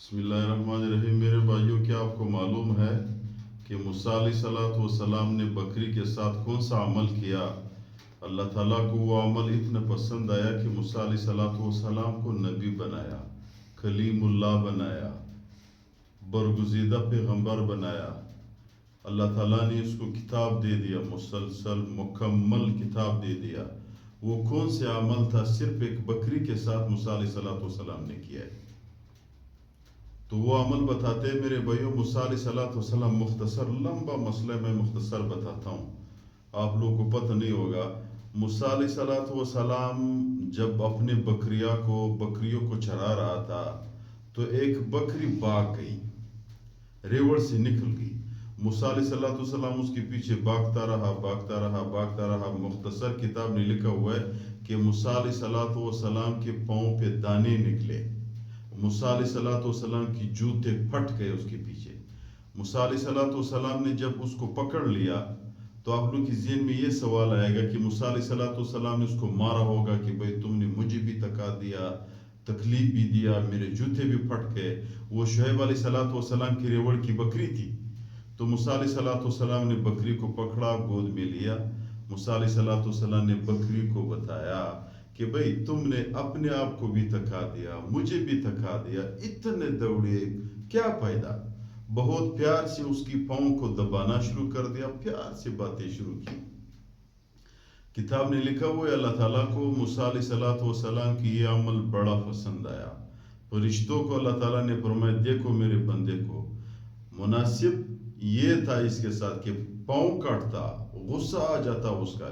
بسم اللہ الرحمن الرحیم۔ میرے بھائیوں، کیا آپ کو معلوم ہے کہ موسیٰ علیہ السلام نے بکری کے ساتھ کون سا عمل کیا؟ اللہ تعالیٰ کو وہ عمل اتنا پسند آیا کہ موسیٰ علیہ السلام کو نبی بنایا، کلیم اللہ بنایا، برگزیدہ پیغمبر بنایا۔ اللہ تعالیٰ نے اس کو کتاب دے دیا، مسلسل مکمل کتاب دے دیا۔ وہ کون سے عمل تھا؟ صرف ایک بکری کے ساتھ موسیٰ علیہ السلام نے کیا ہے۔ تو وہ عمل بتاتے ہیں میرے بھائیوں۔ موسیٰ علیہ السلام مختصر لمبا مسئلہ میں مختصر بتاتا ہوں، آپ لوگوں کو پتہ نہیں ہوگا۔ موسیٰ علیہ السلام جب اپنے بکریوں کو چرا رہا تھا تو ایک بکری بھاگ گئی، ریوڑ سے نکل گئی۔ موسیٰ علیہ السلام اس کے پیچھے بھاگتا رہا۔ مختصر کتاب میں لکھا ہوا ہے کہ موسیٰ علیہ السلام کے پاؤں پہ دانے نکلے، موسیٰ علیہ السلام کی جوتے پھٹ گئے اس کے پیچھے۔ موسیٰ علیہ السلام نے جب اس کو پکڑ لیا تو آپ لوگ کی ذہن میں یہ سوال آئے گا کہ موسیٰ علیہ السلام نے اس کو مارا ہوگا کہ بھئی تم نے مجھے بھی تکا دیا، تکلیف بھی دیا، میرے جوتے بھی پھٹ گئے۔ وہ شعیب علیہ السلام کی ریوڑ کی بکری تھی۔ تو موسیٰ علیہ السلام نے بکری کو پکڑا، گود میں لیا۔ موسیٰ علیہ السلام نے بکری کو بتایا کہ بھئی تم نے اپنے آپ کو بھی تکا دیا، مجھے بھی تکا دیا، اتنے دوڑے، کیا فائدہ؟ بہت پیار سے اس کی پاؤں کو دبانا شروع کر دیا، پیار سے باتیں شروع کی۔ کتاب نے لکھا ہوا ہے اللہ تعالیٰ کو موسیٰ علیہ السلام کی یہ عمل بڑا پسند آیا۔ فرشتوں کو اللہ تعالیٰ نے فرمایا دیکھو میرے بندے کو، مناسب یہ تھا اس کے ساتھ کہ پاؤں کاٹتا، غصہ آ جاتا اس کا،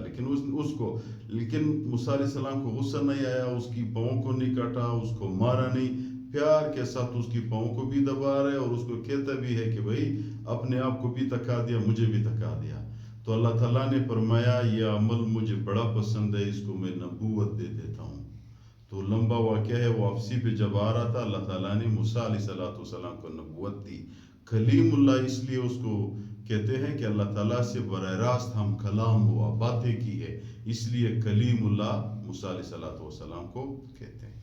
لیکن موسیٰ علیہ السلام کو غصہ نہیں آیا، اس کی پاؤں کو نہیں کاٹا، اس کو مارا نہیں، پیار کے ساتھ اس کی پاؤں کو بھی دبا رہے اور اس کو کہتا بھی ہے کہ بھئی اپنے آپ کو بھی تکا دیا، مجھے بھی تکا دیا۔ تو اللہ تعالیٰ نے فرمایا یہ عمل مجھے بڑا پسند ہے، اس کو میں نبوت دے دیتا ہوں۔ تو لمبا واقعہ ہے، واپسی پہ جب آ رہا تھا اللہ تعالیٰ نے موسیٰ علیہ السلام کو نبوت دی۔ کلیم اللہ اس لیے اس کو کہتے ہیں کہ اللہ تعالیٰ سے براہ راست ہم کلام ہوا، باتیں کی ہے، اس لیے کلیم اللہ موسیٰ علیہ السلام کو کہتے ہیں۔